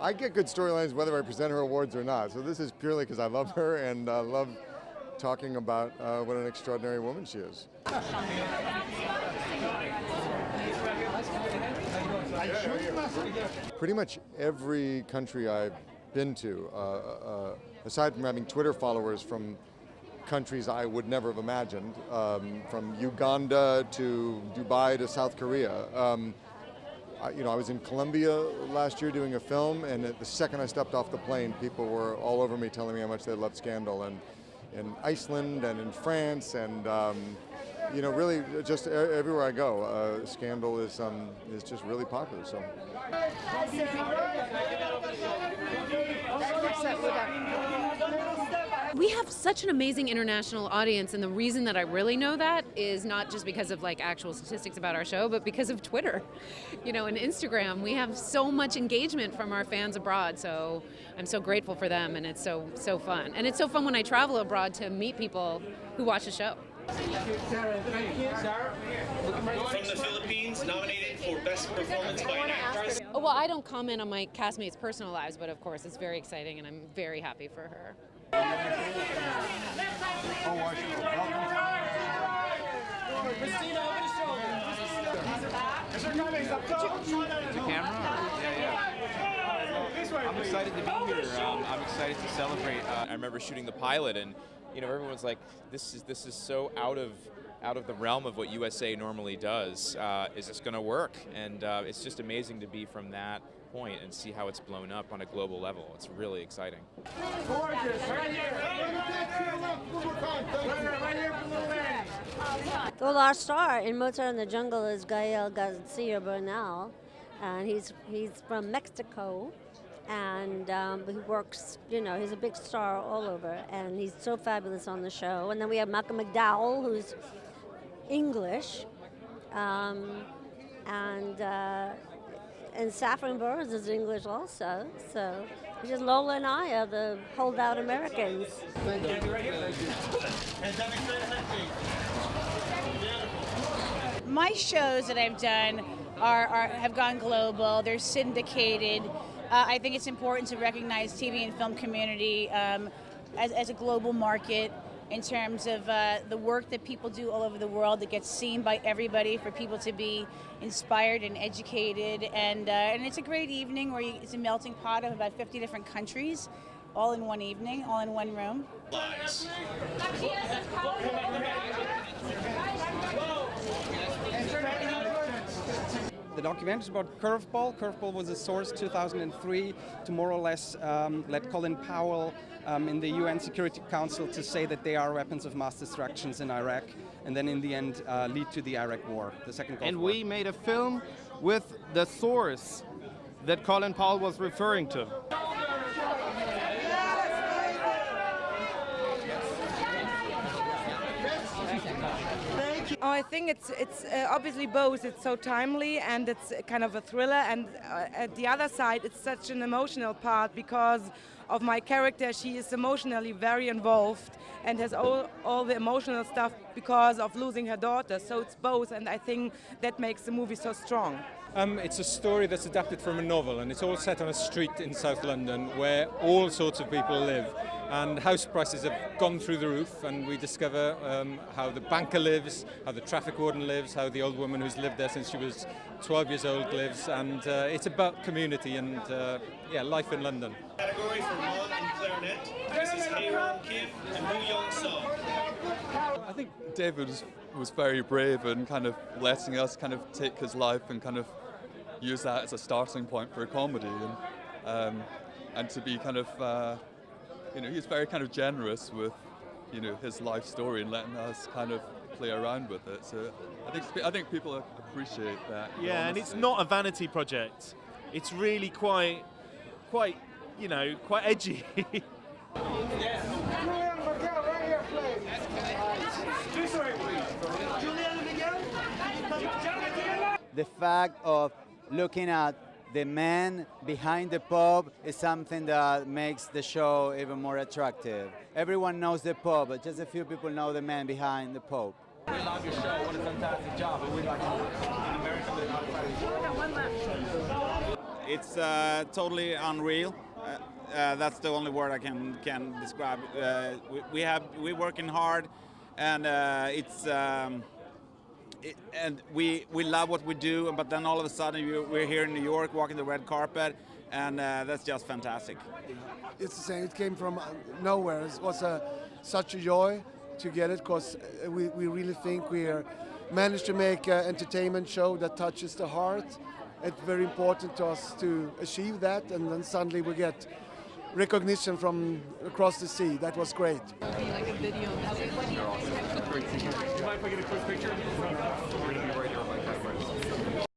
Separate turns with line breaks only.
I get good storylines whether I present her awards or not. So this is purely because I love her and love talking about what an extraordinary woman she is. Pretty much every country I've been to, aside from having Twitter followers from countries I would never have imagined, from Uganda to Dubai to South Korea. I was in Colombia last year doing a film, and the second I stepped off the plane, people were all over me telling me how much they loved Scandal. And in Iceland and in France, and really just everywhere I go, Scandal is just really popular. So.
We have such an amazing international audience, and the reason that I really know that is not just because of like actual statistics about our show, but because of Twitter, and Instagram. We have so much engagement from our fans abroad, so I'm so grateful for them, and it's so fun. And it's so fun when I travel abroad to meet people who watch the show.
From the Philippines, nominated for Best Performance by an Actress.
Oh, well, I don't comment on my castmates' personal lives, but of course it's very exciting, and I'm very happy for her.
Christina, over the shoulder.
The camera? Yeah. I'm excited to be here. I'm excited to celebrate. I remember shooting the pilot, and everyone's like, "This is so out of the realm of what USA normally does. Is this going to work?" And it's just amazing to be from that point and see how it's blown up on a global level. It's really exciting.
Well, our star in Mozart in the Jungle is Gael Garcia Bernal, and he's from Mexico, and he works, he's a big star all over, and he's so fabulous on the show. And then we have Malcolm McDowell, who's English, and Saffron Burrs is English also. So just Lola and I are the holdout Americans.
My shows that I've done have gone global. They're syndicated. I think it's important to recognize TV and film community as a global market in terms of the work that people do all over the world that gets seen by everybody, for people to be inspired and educated. And it's a great evening where it's a melting pot of about 50 different countries, all in one evening, all in one room.
The documentary is about Curveball. Curveball was a source 2003 to more or less let Colin Powell in the UN Security Council to say that they are weapons of mass destruction in Iraq, and then in the end lead to the Iraq War, the second Gulf War.
And we made a film with the source that Colin Powell was referring to.
Oh, I think it's obviously both. It's so timely, and it's kind of a thriller, and at the other side it's such an emotional part because of my character. She is emotionally very involved and has all the emotional stuff because of losing her daughter. So it's both, and I think that makes the movie so strong.
It's a story that's adapted from a novel, and it's all set on a street in South London where all sorts of people live, and house prices have gone through the roof, and we discover how the banker lives, how the traffic warden lives, how the old woman who's lived there since she was 12 years old lives, and it's about community and life in London.
Category for mom and clarinet, Mrs. Hayron Kim and Woo Young Song.
I think David was very brave and kind of letting us kind of take his life and kind of use that as a starting point for a comedy, and to be kind of he's very kind of generous with his life story and letting us kind of play around with it. So I think people appreciate that.
Yeah, and it's not a vanity project. It's really quite edgy.
The fact of looking at the man behind the pub is something that makes the show even more attractive. Everyone knows the pub, but just a few people know the man behind the pub.
We love your show. What a fantastic job. And we'd like to in America.
It's totally unreal. That's the only word I can describe. We're working hard, and and we love what we do. But then all of a sudden we're here in New York, walking the red carpet, and that's just fantastic.
It's the same. It came from nowhere. It was such a joy to get it, because we really think we managed to make an entertainment show that touches the heart. It's very important to us to achieve that, and then suddenly we get recognition from across the sea. That was great.
Like a video. You mind if I get a quick picture?